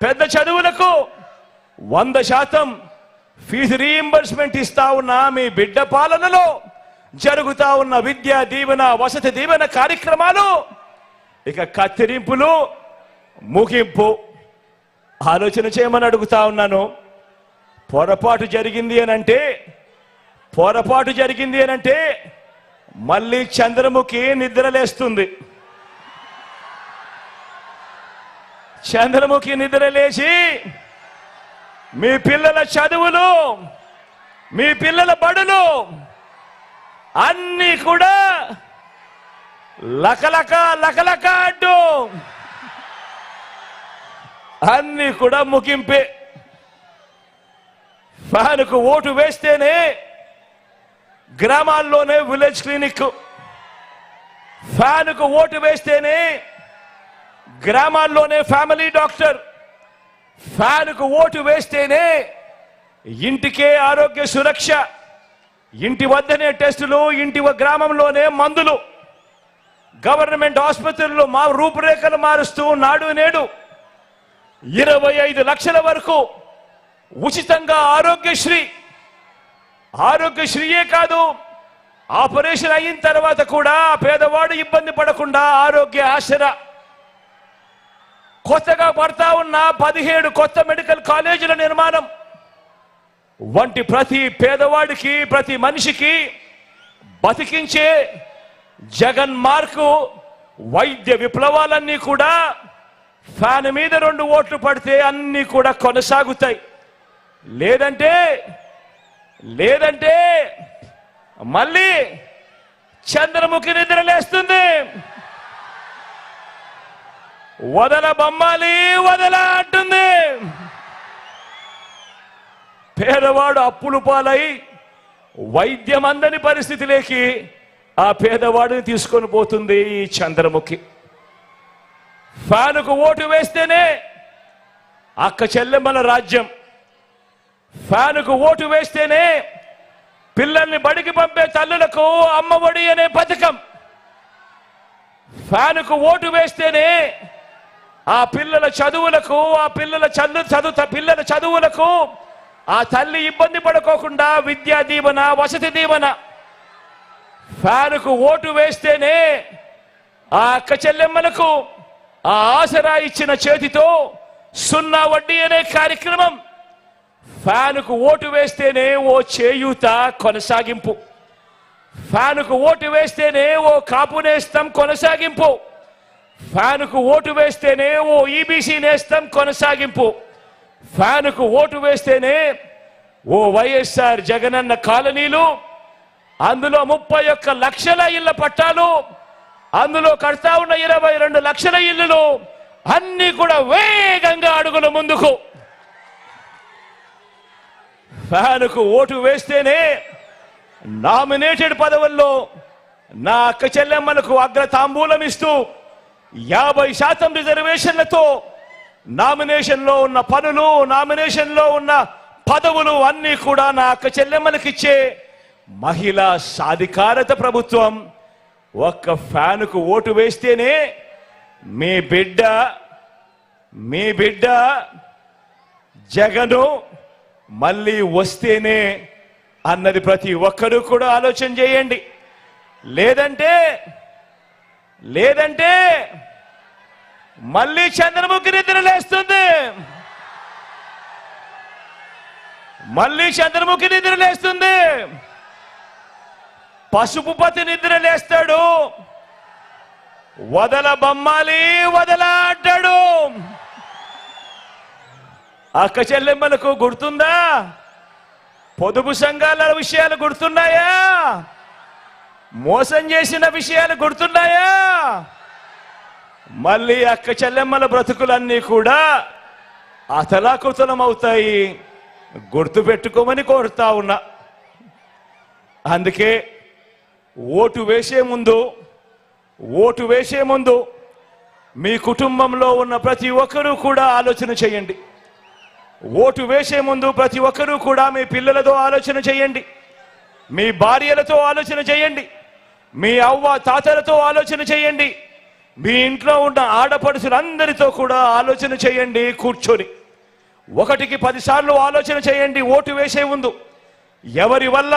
పెద్ద చదువులకు 100% fee reimbursement ఇస్తా ఉన్న మీ బిడ్డ పాలనలో జరుగుతా ఉన్న విద్యా దీవెన వసతి దీవెన కార్యక్రమాలు ఇక కత్తిరింపులు ముగింపు ఆలోచన చేయమని అడుగుతా ఉన్నాను. పొరపాటు జరిగింది అనంటే మళ్ళీ చంద్రముఖి నిద్రలేస్తుంది. చంద్రముఖి నిద్రలేసి మీ పిల్లల చదువులు మీ పిల్లల బడులు అన్నీ కూడా లకలక అడ్డు అన్నీ కూడా ముగింపే. ఫ్యాన్కు ఓటు వేస్తేనే గ్రామాల్లోనే విలేజ్ క్లినిక్, ఫ్యాన్కు ఓటు వేస్తేనే గ్రామాల్లోనే ఫ్యామిలీ డాక్టర్, ఫ్యాన్కు ఓటు వేస్తేనే ఇంటికే ఆరోగ్య సురక్ష, ఇంటి వద్దనే టెస్టులు, ఇంటి గ్రామంలోనే మందులు, గవర్నమెంట్ ఆసుపత్రుల్లో మా రూపురేఖలు మారుస్తూ నాడు నేడు 25 లక్షల వరకు ఉచితంగా ఆరోగ్యశ్రీయే కాదు, ఆపరేషన్ అయిన తర్వాత కూడా పేదవాడు ఇబ్బంది పడకుండా ఆరోగ్య ఆసరా, కొత్తగా పడతా ఉన్న 17 కొత్త మెడికల్ కాలేజీల నిర్మాణం వంటి ప్రతి పేదవాడికి ప్రతి మనిషికి బతికించే జగన్ మార్కు వైద్య విప్లవాలన్నీ కూడా ఫ్యాన్ మీద 2 ఓట్లు పడితే అన్నీ కూడా కొనసాగుతాయి. లేదంటే మళ్ళీ చంద్రముఖి నిద్రలేస్తుంది. వదల బొమ్మాలి వదల అంటుంది. పేదవాడు అప్పులు పాలై వైద్యం అందని పరిస్థితిలోకి ఆ పేదవాడిని తీసుకొని పోతుంది ఈ చంద్రముఖి. ఫ్యాన్కు ఓటు వేస్తేనే అక్క చెల్లెమ్మల రాజ్యం, ఫ్యాన్కు ఓటు వేస్తేనే పిల్లల్ని బడికి పంపే తల్లులకు అమ్మఒడి అనే పథకం, ఫ్యాన్కు ఓటు వేస్తేనే ఆ పిల్లల చదువులకు పిల్లల చదువులకు ఆ తల్లి ఇబ్బంది పడుకోకుండా విద్యా దీవెన వసతి దీవెన, ఫ్యాన్కు ఓటు వేస్తేనే ఆ అక్క చెల్లెమ్మలకు ఆ ఆసరా ఇచ్చిన చేతితో 0 వడ్డీ అనే కార్యక్రమం, ఫ్యాన్కు ఓటు వేస్తేనే ఓ చేయూత కొనసాగింపు, ఫ్యాన్కు ఓటు వేస్తేనే ఓ కాపు నేస్తం కొనసాగింపు, ఫ్యాన్కు ఓటు వేస్తేనే ఓ ఈబీసీ నేస్తం కొనసాగింపు, ఫ్యాన్కు ఓటు వేస్తేనే ఓ వైఎస్ఆర్ జగనన్న కాలనీలు, అందులో 31 లక్షల ఇళ్ల పట్టాలు, అందులో కడతా ఉన్న 22 లక్షల ఇళ్లు అన్ని కూడా వేగంగా అడుగుల ముందుకు. ఫ్యాన్కు ఓటు వేస్తేనే నామినేటెడ్ పదవుల్లో నా అక్క చెల్లెమ్మలకు అగ్ర తాంబూలం ఇస్తూ 50% రిజర్వేషన్లతో నామినేషన్లో ఉన్న పనులు, నామినేషన్లో ఉన్న పదవులు అన్నీ కూడా నా అక్క చెల్లెమ్మలకిచ్చే మహిళా సాధికారత ప్రభుత్వం. ఒక్క ఫ్యాన్కు ఓటు వేస్తేనే మీ బిడ్డ జగను మళ్ళీ వస్తేనే అన్నది ప్రతి ఒక్కరూ కూడా ఆలోచన చేయండి. లేదంటే మళ్ళీ చంద్రముఖి నిద్రలేస్తుంది, పసుపుపతి నిద్రలేస్తాడు, వదల బొమ్మాలి వదల అంటాడు. అక్క చెల్లెమ్మలకు గుర్తుందా? పొదుపు సంఘాల విషయాలు గుర్తున్నాయా? మోసం చేసిన విషయాలు గుర్తున్నాయా? మళ్ళీ అక్క చెల్లెమ్మల బ్రతుకులన్నీ కూడా అతలాకుతలం అవుతాయి. గుర్తు పెట్టుకోమని కోరుతా ఉన్నా. అందుకే ఓటు వేసే ముందు మీ కుటుంబంలో ఉన్న ప్రతి ఒక్కరూ కూడా ఆలోచన చేయండి. ఓటు వేసే ముందు ప్రతి ఒక్కరూ కూడా మీ పిల్లలతో ఆలోచన చేయండి, మీ భార్యలతో ఆలోచన చేయండి, మీ అవ్వ తాతలతో ఆలోచన చేయండి, మీ ఇంట్లో ఉన్న ఆడపడుచులందరితో కూడా ఆలోచన చేయండి. కూర్చొని 1కి 10 సార్లు ఆలోచన చేయండి ఓటు వేసే ముందు. ఎవరి వల్ల